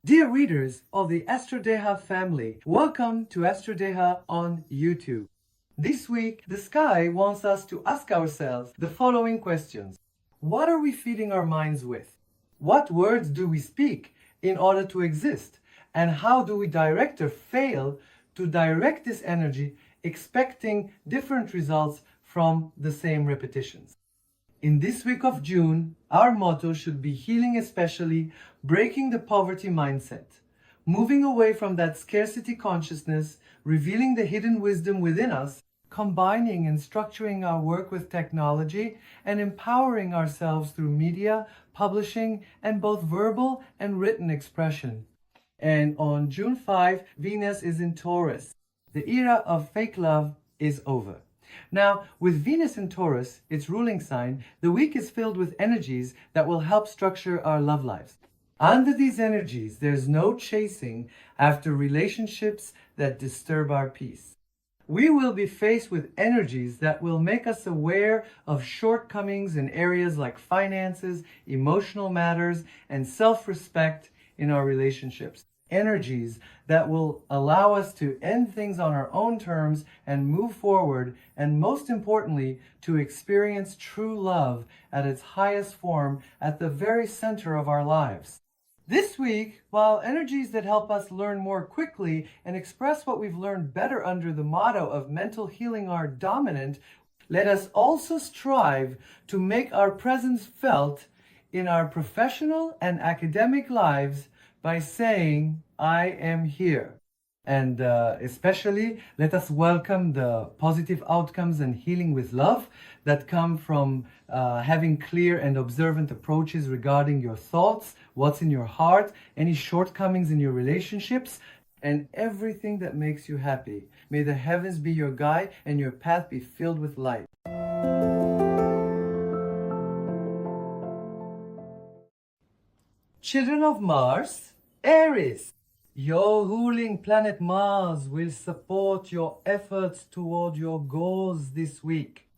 Dear readers of the Astrodeha family, welcome to Astrodeha on YouTube. This week, the sky wants us to ask ourselves the following questions. What are we feeding our minds with? What words do we speak in order to exist? And how do we direct or fail to direct this energy, expecting different results from the same repetitions? In this week of June, our motto should be healing, especially breaking the poverty mindset, moving away from that scarcity consciousness, revealing the hidden wisdom within us, combining and structuring our work with technology, and empowering ourselves through media, publishing, and both verbal and written expression. And on June 5, Venus is in Taurus. The era of fake love is over. Now, with Venus in Taurus, its ruling sign, the week is filled with energies that will help structure our love lives. Under these energies, there's no chasing after relationships that disturb our peace. We will be faced with energies that will make us aware of shortcomings in areas like finances, emotional matters, and self-respect in our relationships. Energies that will allow us to end things on our own terms and move forward, and most importantly, to experience true love at its highest form at the very center of our lives. This week, while energies that help us learn more quickly and express what we've learned better under the motto of mental healing are dominant, let us also strive to make our presence felt in our professional and academic lives by saying, I am here. And especially, let us welcome the positive outcomes and healing with love that come from having clear and observant approaches regarding your thoughts, what's in your heart, any shortcomings in your relationships, and everything that makes you happy. May the heavens be your guide and your path be filled with light. Children of Mars, Aries. Your ruling planet Mars will support your efforts toward your goals this week.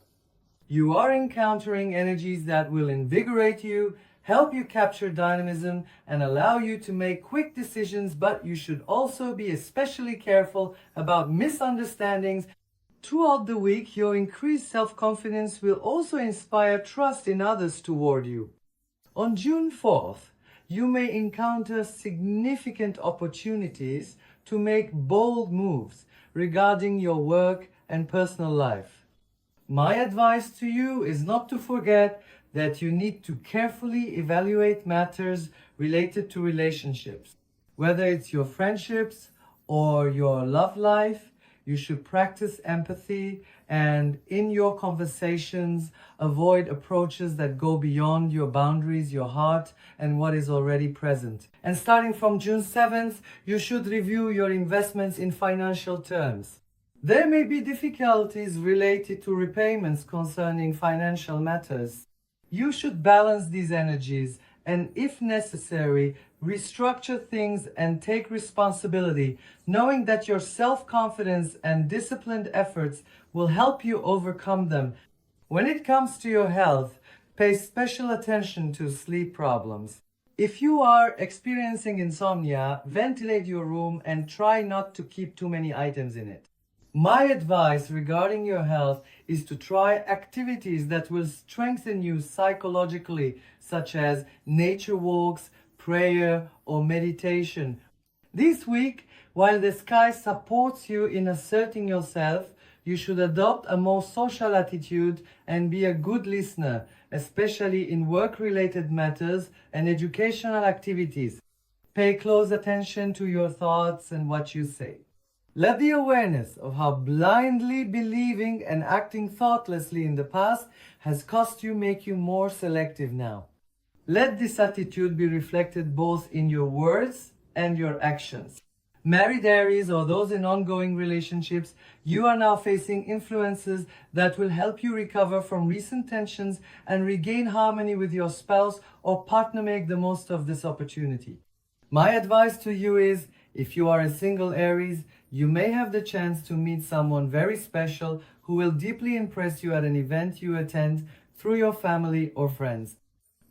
You are encountering energies that will invigorate you, help you capture dynamism, and allow you to make quick decisions, but you should also be especially careful about misunderstandings. Throughout the week, your increased self-confidence will also inspire trust in others toward you. On June 4th, you may encounter significant opportunities to make bold moves regarding your work and personal life. My advice to you is not to forget that you need to carefully evaluate matters related to relationships. Whether it's your friendships or your love life, you should practice empathy and in your conversations, avoid approaches that go beyond your boundaries, your heart, and what is already present. And starting from June 7th, you should review your investments in financial terms. There may be difficulties related to repayments concerning financial matters. You should balance these energies and, if necessary, restructure things and take responsibility, knowing that your self-confidence and disciplined efforts will help you overcome them. When it comes to your health, pay special attention to sleep problems. If you are experiencing insomnia, ventilate your room and try not to keep too many items in it. My advice regarding your health is to try activities that will strengthen you psychologically, such as nature walks, prayer, or meditation. This week, while the sky supports you in asserting yourself, you should adopt a more social attitude and be a good listener, especially in work-related matters and educational activities. Pay close attention to your thoughts and what you say. Let the awareness of how blindly believing and acting thoughtlessly in the past has cost you make you more selective now. Let this attitude be reflected both in your words and your actions. Married Aries or those in ongoing relationships, you are now facing influences that will help you recover from recent tensions and regain harmony with your spouse or partner. Make the most of this opportunity. My advice to you is, if you are a single Aries, you may have the chance to meet someone very special who will deeply impress you at an event you attend through your family or friends.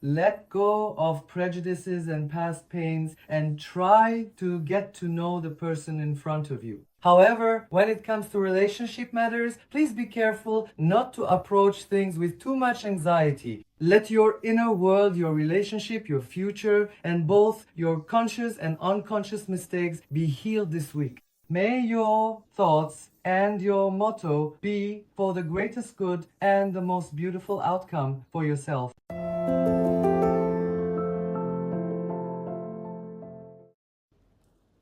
let go of prejudices and past pains and try to get to know the person in front of you. However, when it comes to relationship matters, please be careful not to approach things with too much anxiety. Let your inner world, your relationship, your future, and both your conscious and unconscious mistakes be healed this week. May your thoughts and your motto be for the greatest good and the most beautiful outcome for yourself.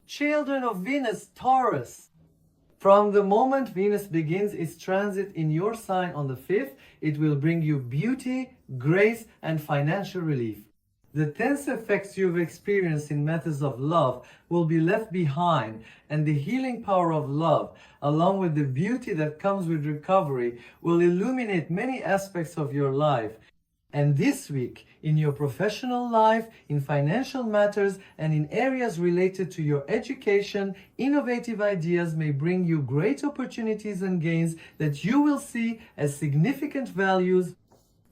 Children of Venus, Taurus. From the moment Venus begins its transit in your sign on the 5th, it will bring you beauty, grace, and financial relief. The tense effects you've experienced in matters of love will be left behind, and the healing power of love, along with the beauty that comes with recovery, will illuminate many aspects of your life. And this week, in your professional life, in financial matters, and in areas related to your education, innovative ideas may bring you great opportunities and gains that you will see as significant values.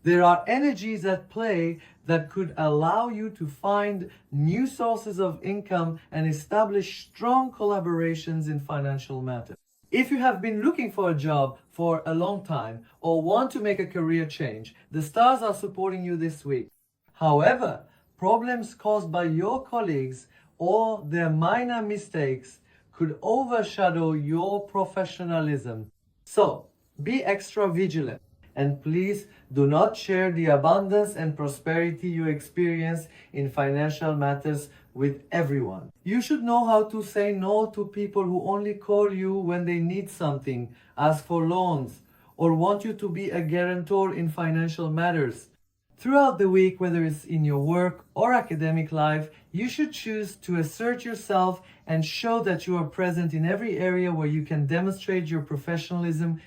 There are energies at play that could allow you to find new sources of income and establish strong collaborations in financial matters. If you have been looking for a job for a long time or want to make a career change, the stars are supporting you this week. However, problems caused by your colleagues or their minor mistakes could overshadow your professionalism. So, be extra vigilant. And please do not share the abundance and prosperity you experience in financial matters with everyone. You should know how to say no to people who only call you when they need something, ask for loans, or want you to be a guarantor in financial matters. Throughout the week, whether it's in your work or academic life, you should choose to assert yourself and show that you are present in every area where you can demonstrate your professionalism.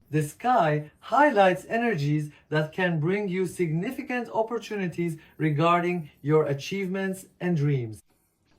The sky highlights energies that can bring you significant opportunities regarding your achievements and dreams.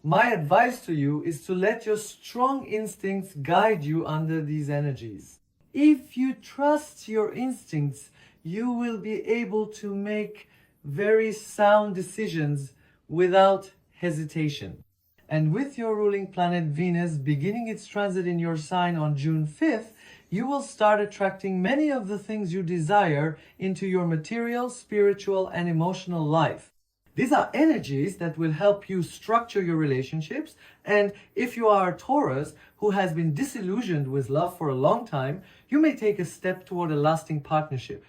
My advice to you is to let your strong instincts guide you under these energies. If you trust your instincts, you will be able to make very sound decisions without hesitation. And with your ruling planet Venus beginning its transit in your sign on June 5th, you will start attracting many of the things you desire into your material, spiritual, and emotional life. These are energies that will help you structure your relationships, and if you are a Taurus who has been disillusioned with love for a long time, you may take a step toward a lasting partnership.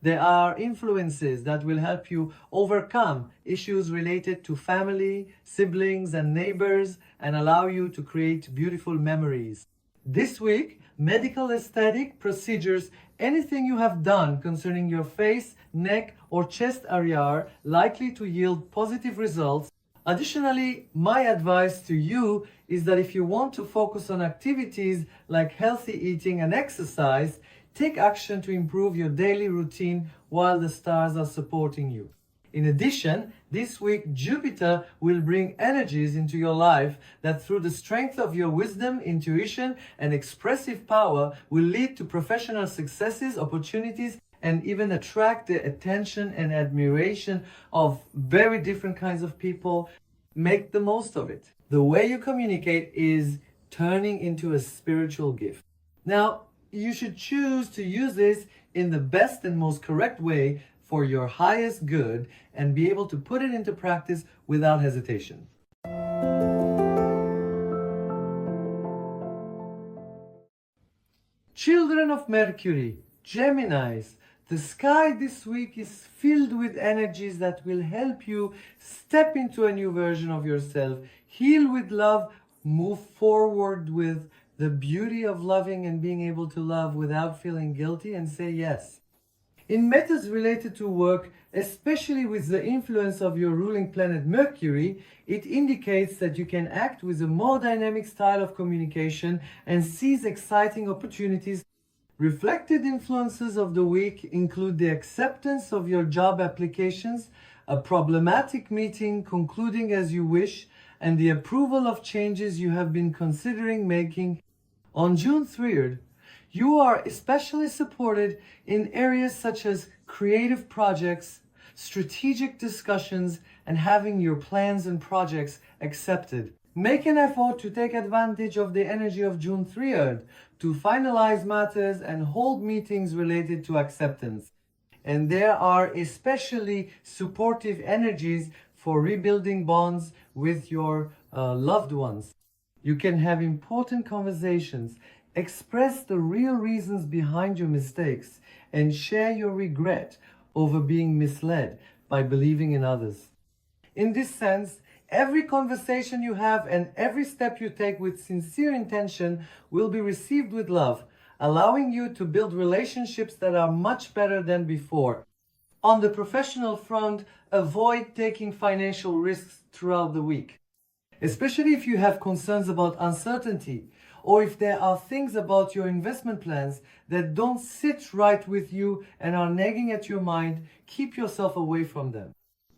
There are influences that will help you overcome issues related to family, siblings, and neighbors, and allow you to create beautiful memories. This week, medical aesthetic procedures, anything you have done concerning your face, neck, or chest area are likely to yield positive results. Additionally, my advice to you is that if you want to focus on activities like healthy eating and exercise, take action to improve your daily routine while the stars are supporting you. In addition, this week Jupiter will bring energies into your life that through the strength of your wisdom, intuition, and expressive power will lead to professional successes, opportunities, and even attract the attention and admiration of very different kinds of people. Make the most of it. The way you communicate is turning into a spiritual gift. Now, you should choose to use this in the best and most correct way for your highest good and be able to put it into practice without hesitation. Children of Mercury, Geminis, the sky this week is filled with energies that will help you step into a new version of yourself, heal with love, move forward with the beauty of loving and being able to love without feeling guilty, and say yes. In matters related to work, especially with the influence of your ruling planet Mercury, it indicates that you can act with a more dynamic style of communication and seize exciting opportunities. Reflected influences of the week include the acceptance of your job applications, a problematic meeting concluding as you wish, and the approval of changes you have been considering making. On June 3rd, you are especially supported in areas such as creative projects, strategic discussions, and having your plans and projects accepted. Make an effort to take advantage of the energy of June 3rd to finalize matters and hold meetings related to acceptance. And there are especially supportive energies for rebuilding bonds with your loved ones. You can have important conversations, express the real reasons behind your mistakes, and share your regret over being misled by believing in others. In this sense, every conversation you have and every step you take with sincere intention will be received with love, allowing you to build relationships that are much better than before. On the professional front, avoid taking financial risks throughout the week, especially if you have concerns about uncertainty, or if there are things about your investment plans that don't sit right with you and are nagging at your mind. Keep yourself away from them.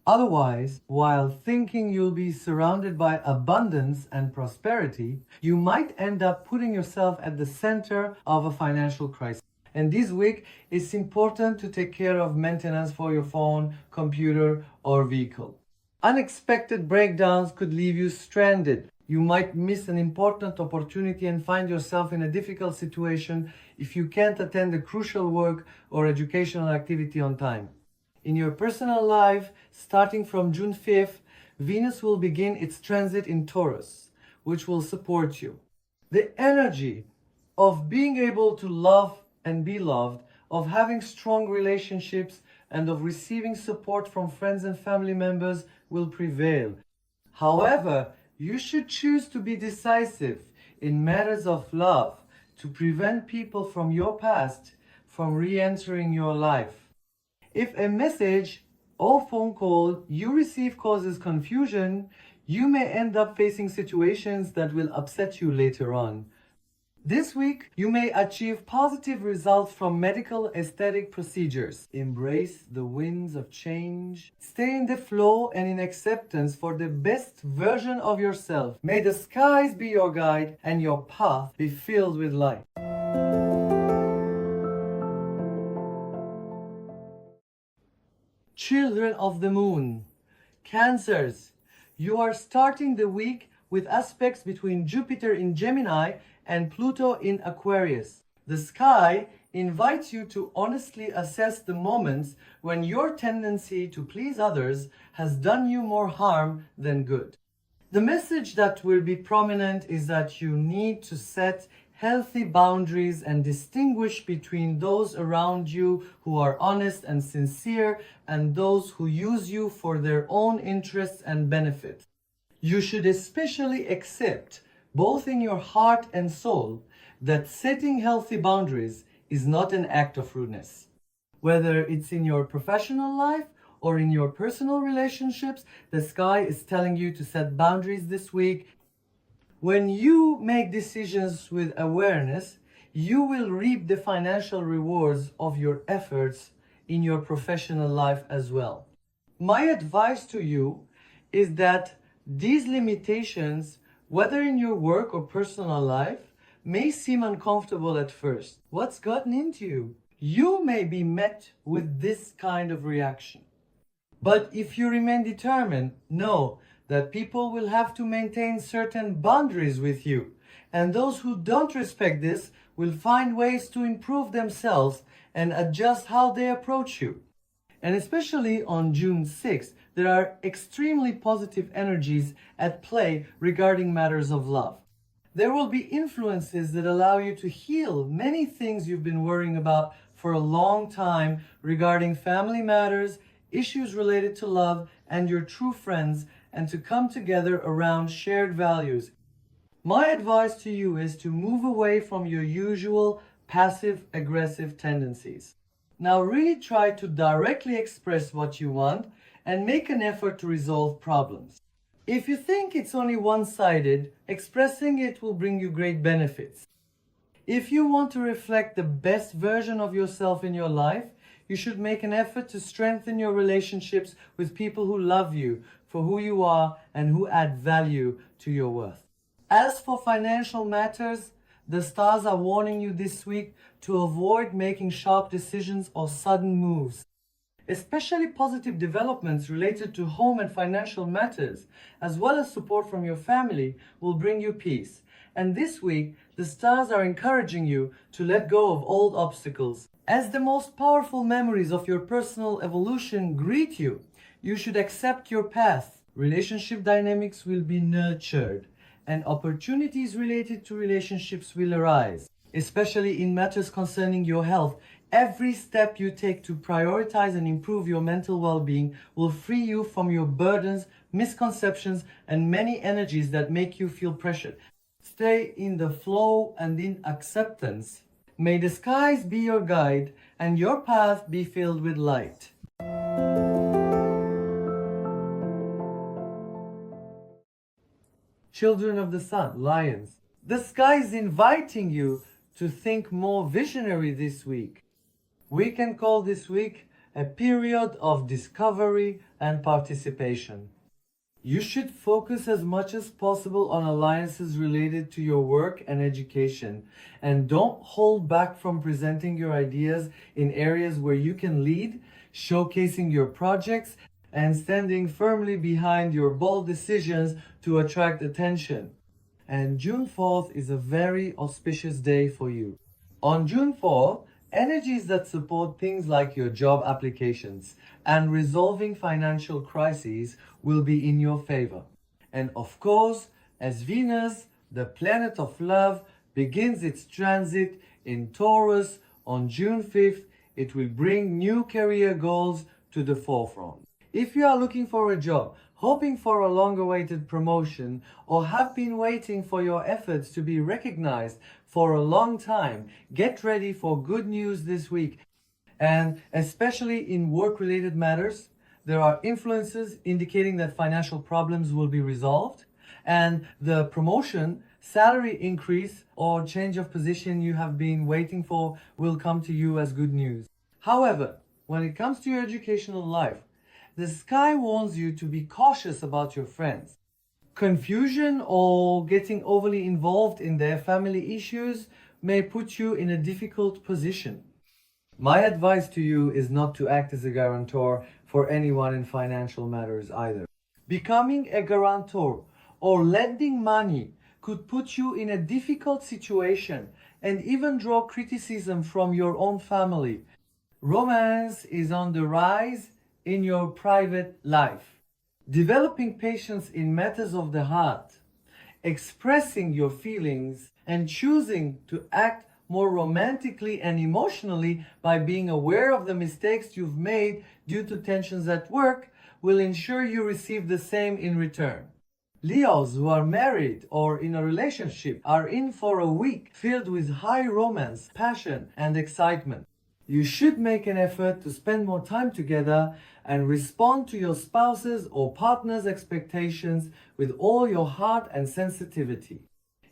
Otherwise, while thinking you'll be surrounded by abundance and prosperity, you might end up putting yourself at the center of a financial crisis. And this week, it's important to take care of maintenance for your phone, computer, or vehicle. Unexpected breakdowns could leave you stranded. You might miss an important opportunity and find yourself in a difficult situation if you can't attend a crucial work or educational activity on time. In your personal life, starting from June 5th, Venus will begin its transit in Taurus, which will support you. The energy of being able to love and be loved, of having strong relationships, and of receiving support from friends and family members will prevail. However, you should choose to be decisive in matters of love to prevent people from your past from re-entering your life. If a message or phone call you receive causes confusion, you may end up facing situations that will upset you later on. This week, you may achieve positive results from medical aesthetic procedures. Embrace the winds of change. Stay in the flow and in acceptance for the best version of yourself. May the skies be your guide and your path be filled with light. Children of the Moon, Cancers, you are starting the week with aspects between Jupiter in Gemini and Pluto in Aquarius. The sky invites you to honestly assess the moments when your tendency to please others has done you more harm than good. The message that will be prominent is that you need to set healthy boundaries and distinguish between those around you who are honest and sincere and those who use you for their own interests and benefit. You should especially accept, both in your heart and soul, that setting healthy boundaries is not an act of rudeness. Whether it's in your professional life or in your personal relationships, the sky is telling you to set boundaries this week. When you make decisions with awareness, you will reap the financial rewards of your efforts in your professional life as well. My advice to you is that these limitations, whether in your work or personal life, may seem uncomfortable at first. What's gotten into you? You may be met with this kind of reaction. But if you remain determined, know that people will have to maintain certain boundaries with you. And those who don't respect this will find ways to improve themselves and adjust how they approach you. And especially on June 6th, there are extremely positive energies at play regarding matters of love. There will be influences that allow you to heal many things you've been worrying about for a long time regarding family matters, issues related to love, and your true friends, and to come together around shared values. My advice to you is to move away from your usual passive-aggressive tendencies. Now really try to directly express what you want and make an effort to resolve problems. If you think it's only one-sided, expressing it will bring you great benefits. If you want to reflect the best version of yourself in your life, you should make an effort to strengthen your relationships with people who love you for who you are and who add value to your worth. As for financial matters, the stars are warning you this week to avoid making sharp decisions or sudden moves, Especially positive developments related to home and financial matters, as well as support from your family, will bring you peace. And this week, the stars are encouraging you to let go of old obstacles. As the most powerful memories of your personal evolution greet you, you should accept your path. Relationship dynamics will be nurtured, and opportunities related to relationships will arise, especially in matters concerning your health. Every step you take to prioritize and improve your mental well-being will free you from your burdens, misconceptions, and many energies that make you feel pressured. Stay in the flow and in acceptance. May the skies be your guide and your path be filled with light. Children of the Sun, Lions. The sky is inviting you to think more visionary this week. We can call this week a period of discovery and participation. You should focus as much as possible on alliances related to your work and education, and don't hold back from presenting your ideas in areas where you can lead, showcasing your projects, and standing firmly behind your bold decisions to attract attention. And June 4th is a very auspicious day for you. On June 4th, energies that support things like your job applications and resolving financial crises will be in your favor. And of course, as Venus, the planet of love, begins its transit in Taurus on June 5th, it will bring new career goals to the forefront. If you are looking for a job, hoping for a long-awaited promotion, or have been waiting for your efforts to be recognized for a long time, get ready for good news this week. And especially in work-related matters, there are influences indicating that financial problems will be resolved, and the promotion, salary increase, or change of position you have been waiting for will come to you as good news. However, when it comes to your educational life, the sky warns you to be cautious about your friends. Confusion or getting overly involved in their family issues may put you in a difficult position. My advice to you is not to act as a guarantor for anyone in financial matters either. Becoming a guarantor or lending money could put you in a difficult situation and even draw criticism from your own family. Romance is on the rise in your private life. Developing patience in matters of the heart, expressing your feelings, and choosing to act more romantically and emotionally by being aware of the mistakes you've made due to tensions at work will ensure you receive the same in return. Leos who are married or in a relationship are in for a week filled with high romance, passion, and excitement. You should make an effort to spend more time together and respond to your spouse's or partner's expectations with all your heart and sensitivity.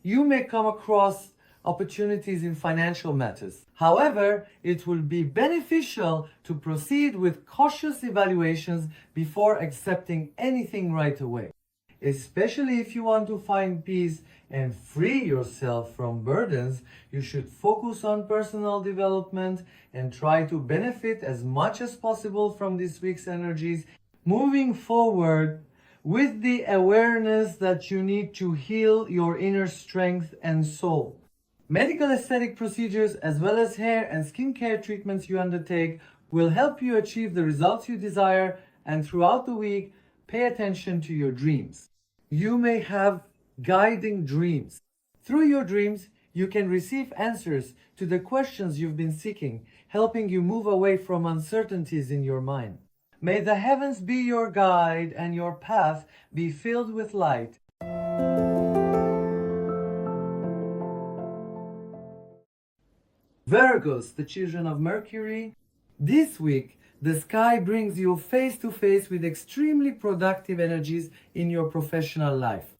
You may come across opportunities in financial matters. However, it will be beneficial to proceed with cautious evaluations before accepting anything right away. Especially if you want to find peace and free yourself from burdens, you should focus on personal development and try to benefit as much as possible from this week's energies, moving forward with the awareness that you need to heal your inner strength and soul. Medical aesthetic procedures as well as hair and skincare treatments you undertake will help you achieve the results you desire, and throughout the week, pay attention to your dreams. You may have guiding dreams. Through your dreams, you can receive answers to the questions you've been seeking, helping you move away from uncertainties in your mind. May the heavens be your guide and your path be filled with light. Virgos, the children of Mercury. This week, the sky brings you face to face with extremely productive energies in your professional life.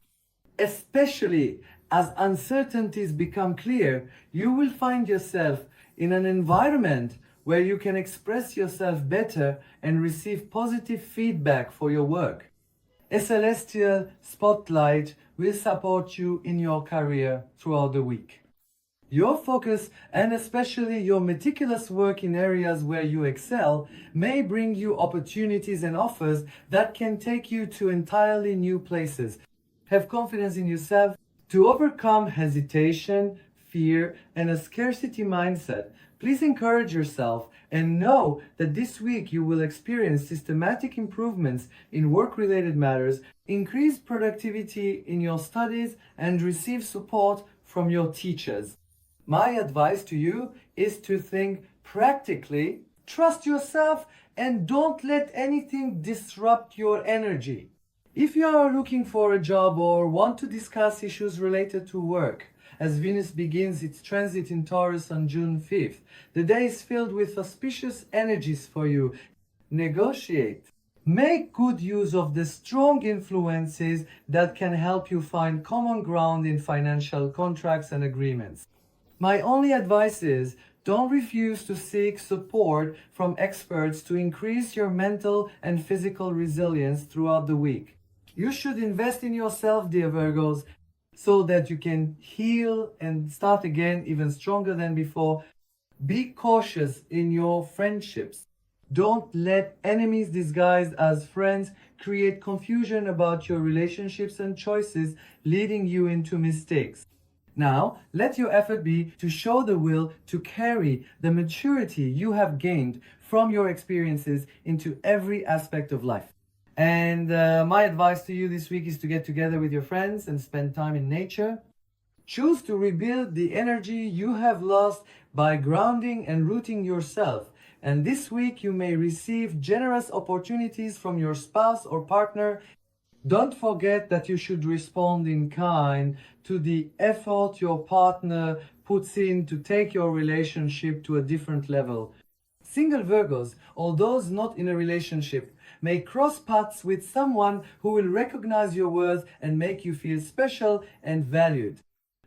Especially as uncertainties become clear, you will find yourself in an environment where you can express yourself better and receive positive feedback for your work. A celestial spotlight will support you in your career throughout the week. Your focus, and especially your meticulous work in areas where you excel, may bring you opportunities and offers that can take you to entirely new places. Have confidence in yourself to overcome hesitation, fear, and a scarcity mindset. Please encourage yourself and know that this week you will experience systematic improvements in work-related matters, increase productivity in your studies, and receive support from your teachers. My advice to you is to think practically, trust yourself, and don't let anything disrupt your energy. If you are looking for a job or want to discuss issues related to work, as Venus begins its transit in Taurus on June 5th, the day is filled with auspicious energies for you. Negotiate. Make good use of the strong influences that can help you find common ground in financial contracts and agreements. My only advice is don't refuse to seek support from experts to increase your mental and physical resilience throughout the week. You should invest in yourself, dear Virgos, so that you can heal and start again even stronger than before. Be cautious in your friendships. Don't let enemies disguised as friends create confusion about your relationships and choices, leading you into mistakes. Now, let your effort be to show the will to carry the maturity you have gained from your experiences into every aspect of life. And my advice to you this week is to get together with your friends and spend time in nature. Choose to rebuild the energy you have lost by grounding and rooting yourself. And this week you may receive generous opportunities from your spouse or partner. Don't forget that you should respond in kind to the effort your partner puts in to take your relationship to a different level. Single Virgos, or those not in a relationship, may cross paths with someone who will recognize your worth and make you feel special and valued.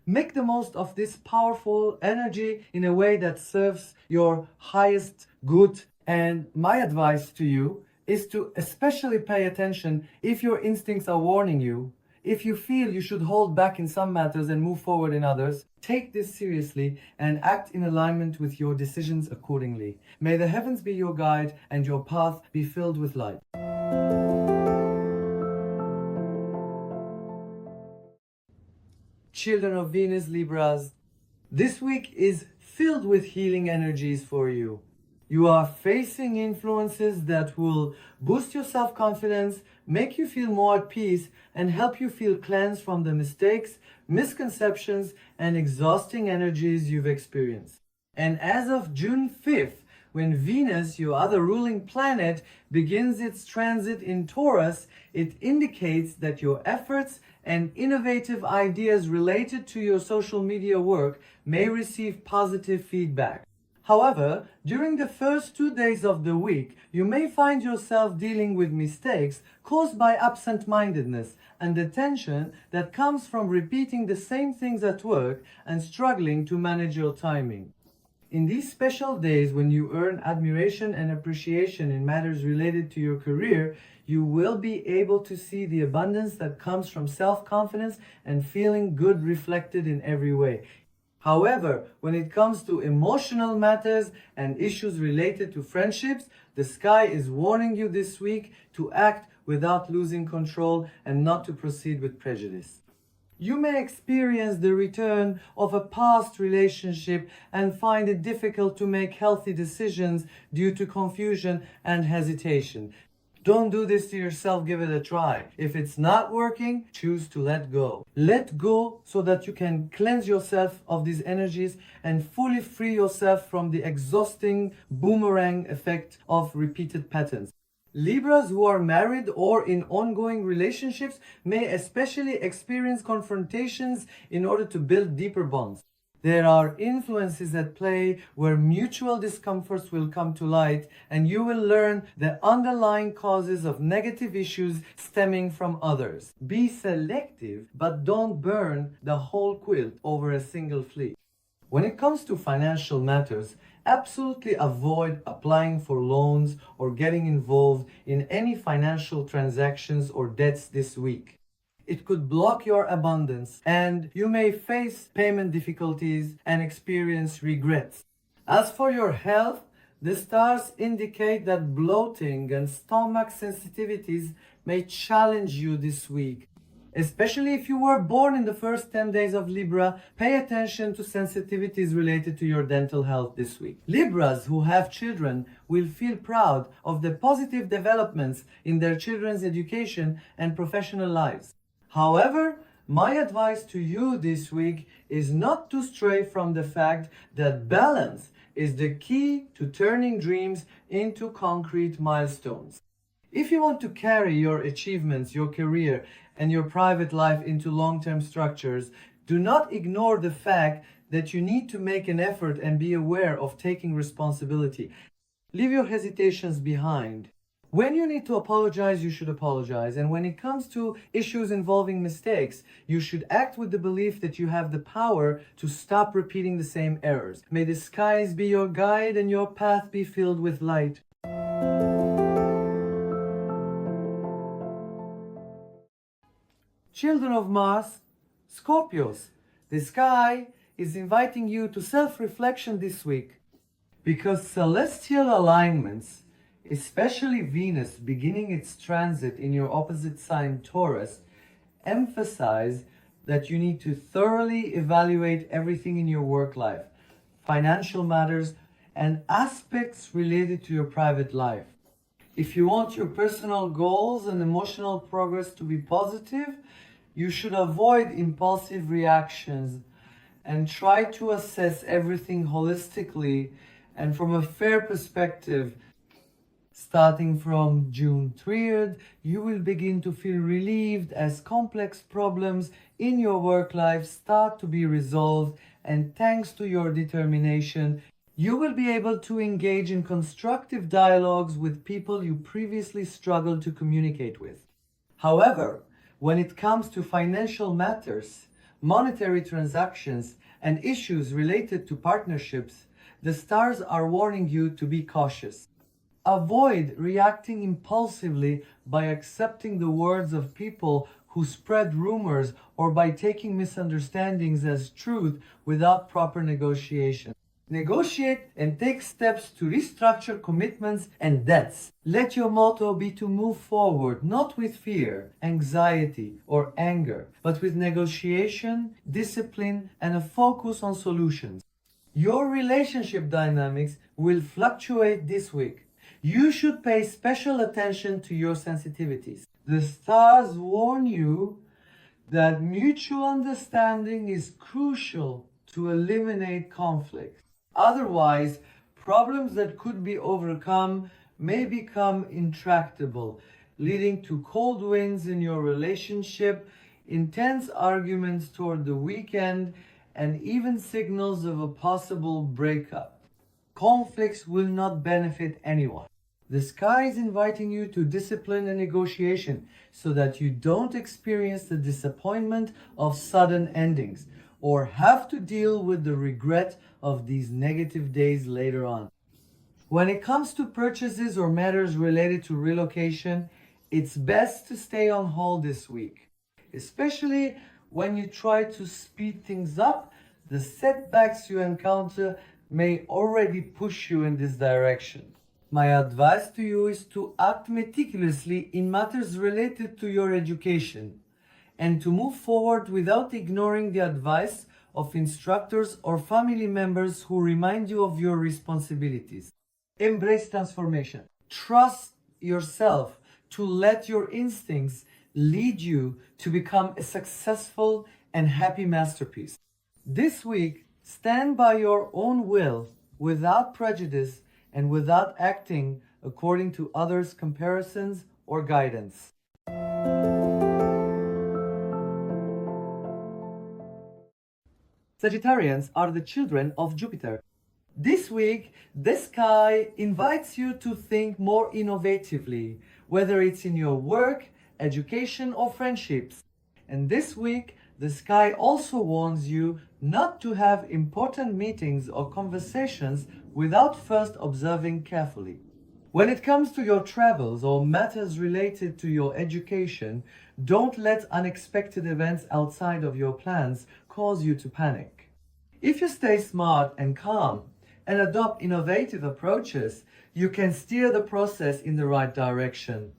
Make the most of this powerful energy in a way that serves your highest good. And my advice to you is to especially pay attention if your instincts are warning you. If you feel you should hold back in some matters and move forward in others, take this seriously and act in alignment with your decisions accordingly. May the heavens be your guide and your path be filled with light. Children of Venus, Libras, this week is filled with healing energies for you. You are facing influences that will boost your self-confidence, make you feel more at peace, and help you feel cleansed from the mistakes, misconceptions, and exhausting energies you've experienced. And as of June 5th, when Venus, your other ruling planet, begins its transit in Taurus, it indicates that your efforts and innovative ideas related to your social media work may receive positive feedback. However, during the first 2 days of the week, you may find yourself dealing with mistakes caused by absent-mindedness and the tension that comes from repeating the same things at work and struggling to manage your timing. In these special days when you earn admiration and appreciation in matters related to your career, you will be able to see the abundance that comes from self-confidence and feeling good reflected in every way. However, when it comes to emotional matters and issues related to friendships, the sky is warning you this week to act without losing control and not to proceed with prejudice. You may experience the return of a past relationship and find it difficult to make healthy decisions due to confusion and hesitation. Don't do this to yourself, give it a try. If it's not working, choose to let go. Let go so that you can cleanse yourself of these energies and fully free yourself from the exhausting boomerang effect of repeated patterns. Libras who are married or in ongoing relationships may especially experience confrontations in order to build deeper bonds. There are influences at play where mutual discomforts will come to light, and you will learn the underlying causes of negative issues stemming from others. Be selective, but don't burn the whole quilt over a single flea. When it comes to financial matters, absolutely avoid applying for loans or getting involved in any financial transactions or debts this week. It could block your abundance, and you may face payment difficulties and experience regrets. As for your health, the stars indicate that bloating and stomach sensitivities may challenge you this week. Especially if you were born in the first 10 days of Libra, pay attention to sensitivities related to your dental health this week. Libras who have children will feel proud of the positive developments in their children's education and professional lives. However, my advice to you this week is not to stray from the fact that balance is the key to turning dreams into concrete milestones. If you want to carry your achievements, your career, and your private life into long-term structures, do not ignore the fact that you need to make an effort and be aware of taking responsibility. Leave your hesitations behind. When you need to apologize, you should apologize. And when it comes to issues involving mistakes, you should act with the belief that you have the power to stop repeating the same errors. May the skies be your guide and your path be filled with light. Children of Mars, Scorpios, the sky is inviting you to self-reflection this week, because celestial alignments, especially Venus beginning its transit in your opposite sign Taurus, emphasize that you need to thoroughly evaluate everything in your work life, financial matters, and aspects related to your private life. If you want your personal goals and emotional progress to be positive, you should avoid impulsive reactions and try to assess everything holistically and from a fair perspective. Starting from June 3rd, you will begin to feel relieved as complex problems in your work life start to be resolved, and thanks to your determination, you will be able to engage in constructive dialogues with people you previously struggled to communicate with. However, when it comes to financial matters, monetary transactions, and issues related to partnerships, the stars are warning you to be cautious. Avoid reacting impulsively by accepting the words of people who spread rumors or by taking misunderstandings as truth without proper negotiation. Negotiate and take steps to restructure commitments and debts. Let your motto be to move forward, not with fear, anxiety, or anger, but with negotiation, discipline, and a focus on solutions. Your relationship dynamics will fluctuate this week. You should pay special attention to your sensitivities. The stars warn you that mutual understanding is crucial to eliminate conflict. Otherwise, problems that could be overcome may become intractable, leading to cold winds in your relationship, intense arguments toward the weekend, and even signals of a possible breakup. Conflicts will not benefit anyone. The sky is inviting you to discipline and negotiation so that you don't experience the disappointment of sudden endings or have to deal with the regret of these negative days later on. When it comes to purchases or matters related to relocation, it's best to stay on hold this week. Especially when you try to speed things up, the setbacks you encounter may already push you in this direction. My advice to you is to act meticulously in matters related to your education and to move forward without ignoring the advice of instructors or family members who remind you of your responsibilities. Embrace transformation. Trust yourself to let your instincts lead you to become a successful and happy masterpiece. This week, stand by your own will without prejudice and without acting according to others' comparisons or guidance. Sagittarians are the children of Jupiter. This week, the sky invites you to think more innovatively, whether it's in your work, education, or friendships. And this week, the sky also warns you not to have important meetings or conversations without first observing carefully. When it comes to your travels or matters related to your education, don't let unexpected events outside of your plans cause you to panic. If you stay smart and calm and adopt innovative approaches, you can steer the process in the right direction.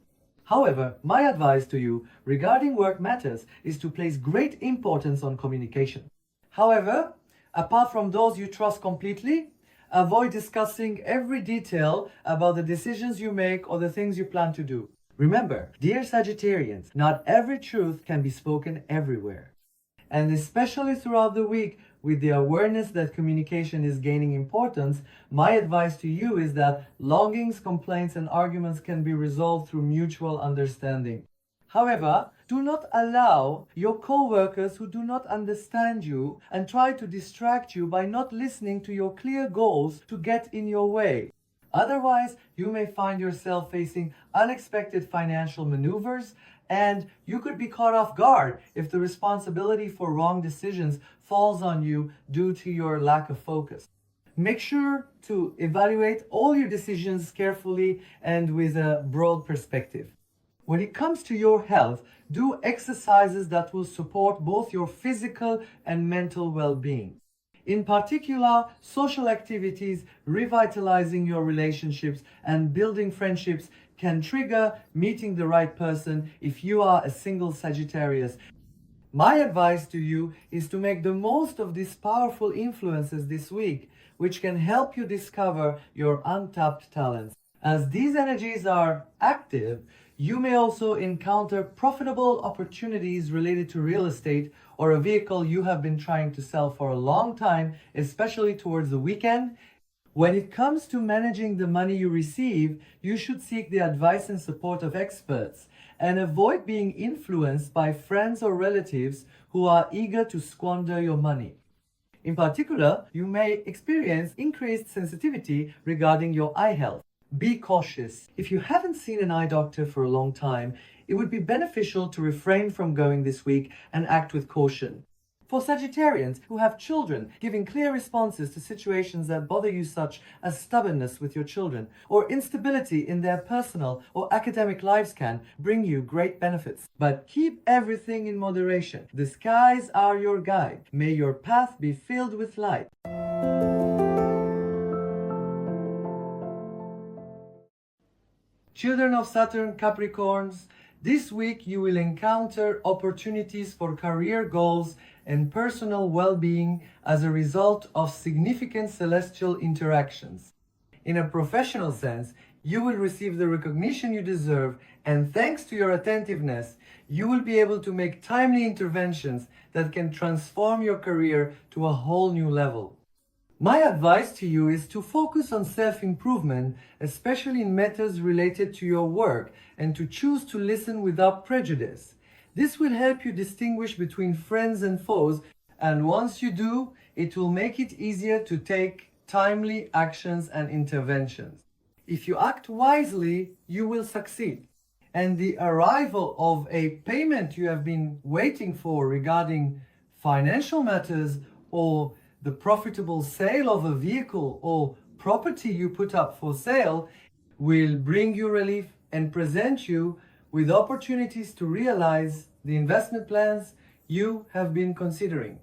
However, my advice to you regarding work matters is to place great importance on communication. However, apart from those you trust completely, avoid discussing every detail about the decisions you make or the things you plan to do. Remember, dear Sagittarians, not every truth can be spoken everywhere. And especially throughout the week, with the awareness that communication is gaining importance, my advice to you is that longings, complaints, and arguments can be resolved through mutual understanding. However, do not allow your co-workers who do not understand you and try to distract you by not listening to your clear goals to get in your way. Otherwise, you may find yourself facing unexpected financial maneuvers, and you could be caught off guard if the responsibility for wrong decisions falls on you due to your lack of focus. Make sure to evaluate all your decisions carefully and with a broad perspective. When it comes to your health, do exercises that will support both your physical and mental well-being. In particular, social activities, revitalizing your relationships, and building friendships can trigger meeting the right person if you are a single Sagittarius. My advice to you is to make the most of these powerful influences this week, which can help you discover your untapped talents. As these energies are active, you may also encounter profitable opportunities related to real estate or a vehicle you have been trying to sell for a long time, especially towards the weekend. When it comes to managing the money you receive, you should seek the advice and support of experts and avoid being influenced by friends or relatives who are eager to squander your money. In particular, you may experience increased sensitivity regarding your eye health. Be cautious. If you haven't seen an eye doctor for a long time, it would be beneficial to refrain from going this week and act with caution. For Sagittarians who have children, giving clear responses to situations that bother you, such as stubbornness with your children or instability in their personal or academic lives, can bring you great benefits. But keep everything in moderation. The skies are your guide. May your path be filled with light. Children of Saturn, Capricorns, this week you will encounter opportunities for career goals and personal well-being as a result of significant celestial interactions. In a professional sense, you will receive the recognition you deserve, and thanks to your attentiveness, you will be able to make timely interventions that can transform your career to a whole new level. My advice to you is to focus on self-improvement, especially in matters related to your work, and to choose to listen without prejudice. This will help you distinguish between friends and foes, and once you do, it will make it easier to take timely actions and interventions. If you act wisely, you will succeed. And the arrival of a payment you have been waiting for regarding financial matters or the profitable sale of a vehicle or property you put up for sale will bring you relief and present you with opportunities to realize the investment plans you have been considering.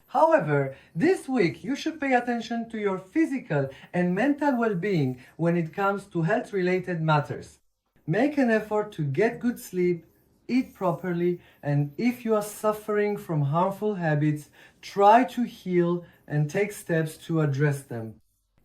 However, this week you should pay attention to your physical and mental well-being when it comes to health-related matters. Make an effort to get good sleep, eat properly, and if you are suffering from harmful habits, try to heal and take steps to address them.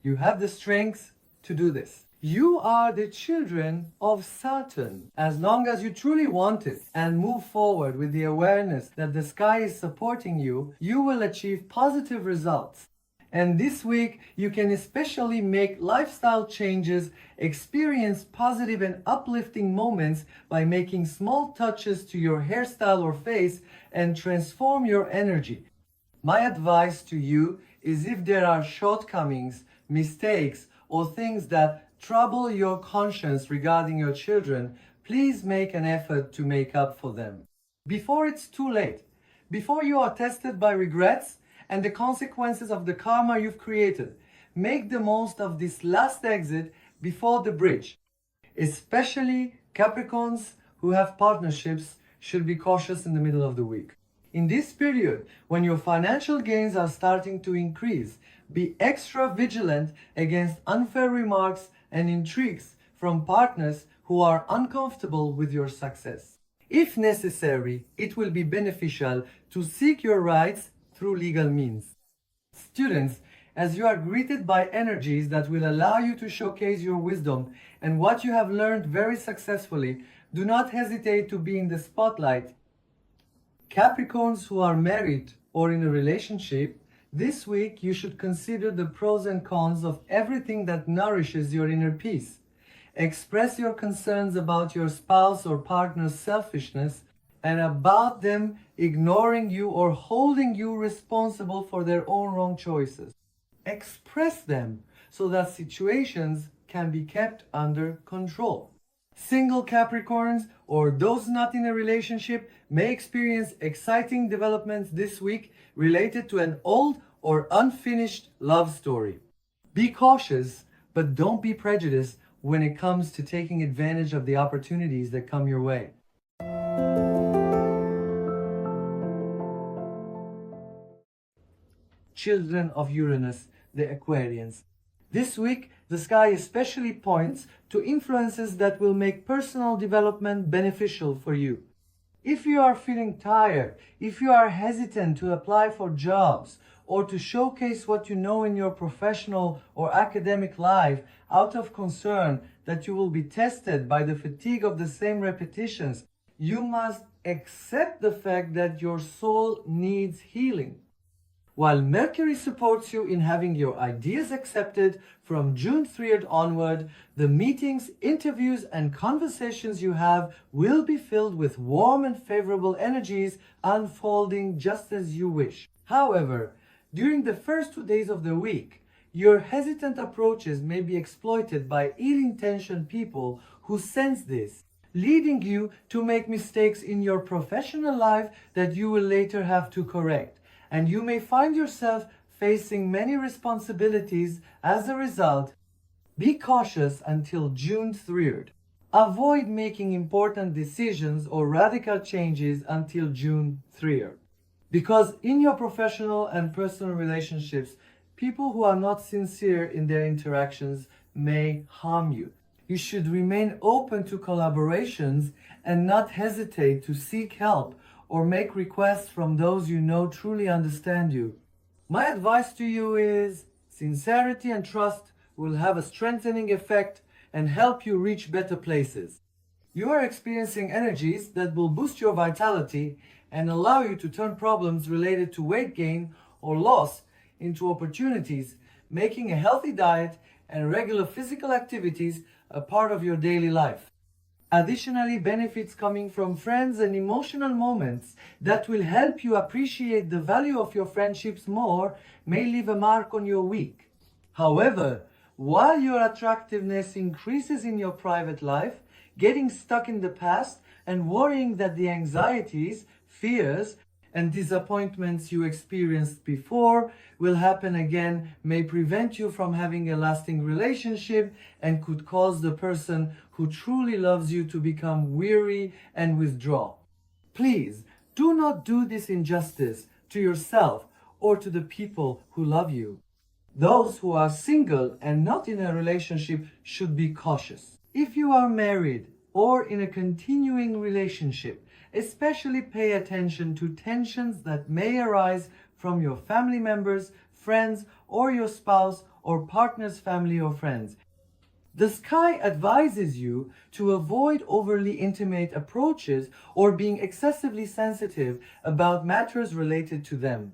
You have the strength to do this. You are the children of Saturn. As long as you truly want it and move forward with the awareness that the sky is supporting you, you will achieve positive results. And this week, you can especially make lifestyle changes, experience positive and uplifting moments by making small touches to your hairstyle or face and transform your energy. My advice to you is, if there are shortcomings, mistakes, or things that trouble your conscience regarding your children, please make an effort to make up for them before it's too late, before you are tested by regrets and the consequences of the karma you've created. Make the most of this last exit before the bridge. Especially Capricorns who have partnerships should be cautious in the middle of the week. In this period, when your financial gains are starting to increase, be extra vigilant against unfair remarks and intrigues from partners who are uncomfortable with your success. If necessary, it will be beneficial to seek your rights through legal means. Students, as you are greeted by energies that will allow you to showcase your wisdom and what you have learned very successfully, do not hesitate to be in the spotlight. Capricorns who are married or in a relationship, this week you should consider the pros and cons of everything that nourishes your inner peace. Express your concerns about your spouse or partner's selfishness and about them ignoring you or holding you responsible for their own wrong choices. Express them so that situations can be kept under control. Single Capricorns or those not in a relationship may experience exciting developments this week related to an old or unfinished love story. Be cautious, but don't be prejudiced when it comes to taking advantage of the opportunities that come your way. Children of Uranus, the Aquarians. This week, the sky especially points to influences that will make personal development beneficial for you. If you are feeling tired, if you are hesitant to apply for jobs, or to showcase what you know in your professional or academic life out of concern that you will be tested by the fatigue of the same repetitions, you must accept the fact that your soul needs healing. While Mercury supports you in having your ideas accepted from June 3rd onward, the meetings, interviews, and conversations you have will be filled with warm and favorable energies unfolding just as you wish. However, during the first 2 days of the week, your hesitant approaches may be exploited by ill-intentioned people who sense this, leading you to make mistakes in your professional life that you will later have to correct. And you may find yourself facing many responsibilities as a result. Be cautious until June 3rd. Avoid making important decisions or radical changes until June 3rd. Because in your professional and personal relationships, people who are not sincere in their interactions may harm you. You should remain open to collaborations and not hesitate to seek help or make requests from those you know truly understand you. My advice to you is sincerity and trust will have a strengthening effect and help you reach better places. You are experiencing energies that will boost your vitality and allow you to turn problems related to weight gain or loss into opportunities, making a healthy diet and regular physical activities a part of your daily life. Additionally, benefits coming from friends and emotional moments that will help you appreciate the value of your friendships more may leave a mark on your week. However, while your attractiveness increases in your private life, getting stuck in the past and worrying that the anxieties, fears, and disappointments you experienced before will happen again may prevent you from having a lasting relationship and could cause the person who truly loves you to become weary and withdraw. Please do not do this injustice to yourself or to the people who love you. Those who are single and not in a relationship should be cautious. If you are married or in a continuing relationship, especially pay attention to tensions that may arise from your family members, friends, or your spouse or partner's family or friends. The sky advises you to avoid overly intimate approaches or being excessively sensitive about matters related to them.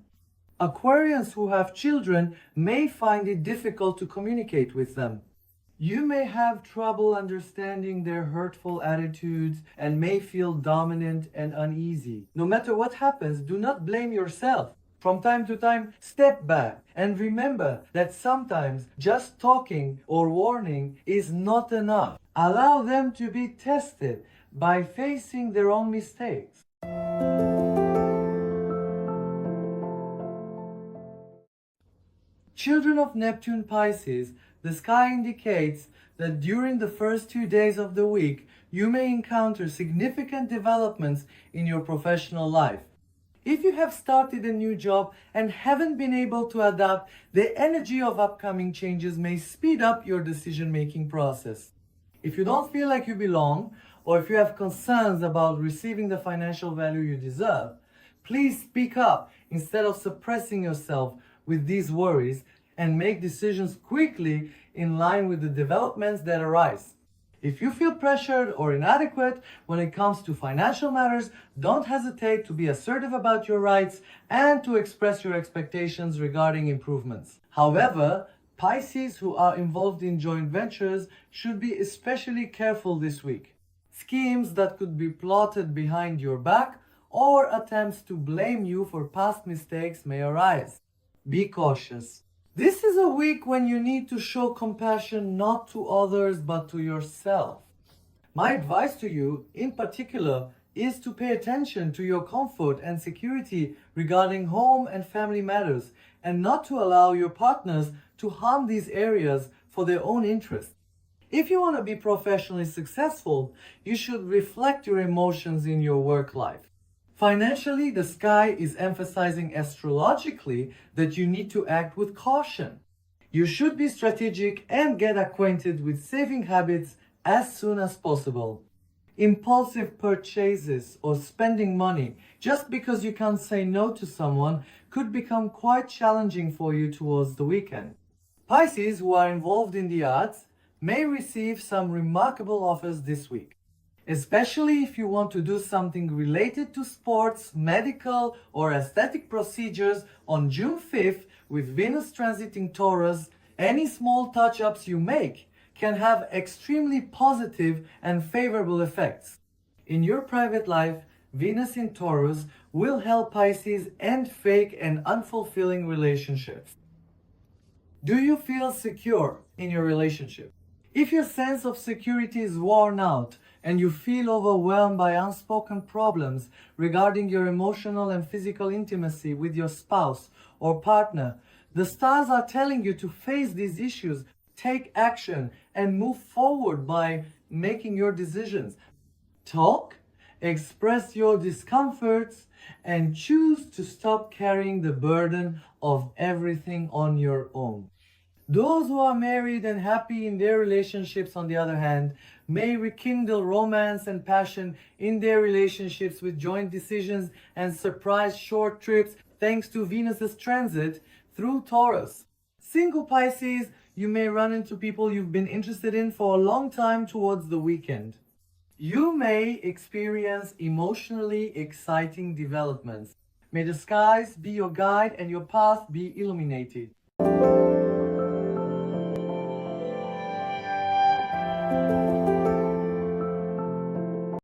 Aquarians who have children may find it difficult to communicate with them. You may have trouble understanding their hurtful attitudes and may feel dominant and uneasy. No matter what happens, do not blame yourself. From time to time, step back and remember that sometimes just talking or warning is not enough. Allow them to be tested by facing their own mistakes. Children of Neptune Pisces, the sky indicates that during the first 2 days of the week, you may encounter significant developments in your professional life. If you have started a new job and haven't been able to adapt, the energy of upcoming changes may speed up your decision-making process. If you don't feel like you belong, or if you have concerns about receiving the financial value you deserve, please speak up instead of suppressing yourself with these worries and make decisions quickly in line with the developments that arise. If you feel pressured or inadequate when it comes to financial matters, don't hesitate to be assertive about your rights and to express your expectations regarding improvements. However, Pisces who are involved in joint ventures should be especially careful this week. Schemes that could be plotted behind your back or attempts to blame you for past mistakes may arise. Be cautious. This is a week when you need to show compassion not to others but to yourself. My advice to you, in particular, is to pay attention to your comfort and security regarding home and family matters and not to allow your partners to harm these areas for their own interest. If you want to be professionally successful, you should reflect your emotions in your work life. Financially, the sky is emphasizing astrologically that you need to act with caution. You should be strategic and get acquainted with saving habits as soon as possible. Impulsive purchases or spending money just because you can't say no to someone could become quite challenging for you towards the weekend. Pisces who are involved in the arts may receive some remarkable offers this week. Especially if you want to do something related to sports, medical, or aesthetic procedures on June 5th with Venus transiting Taurus, any small touch-ups you make can have extremely positive and favorable effects. In your private life, Venus in Taurus will help Pisces end fake and unfulfilling relationships. Do you feel secure in your relationship? If your sense of security is worn out and you feel overwhelmed by unspoken problems regarding your emotional and physical intimacy with your spouse or partner, the stars are telling you to face these issues, take action, and move forward by making your decisions. Talk, express your discomforts, and choose to stop carrying the burden of everything on your own. Those who are married and happy in their relationships, on the other hand, may rekindle romance and passion in their relationships with joint decisions and surprise short trips thanks to Venus's transit through Taurus. Single Pisces, you may run into people you've been interested in for a long time towards the weekend. You may experience emotionally exciting developments. May the skies be your guide and your path be illuminated.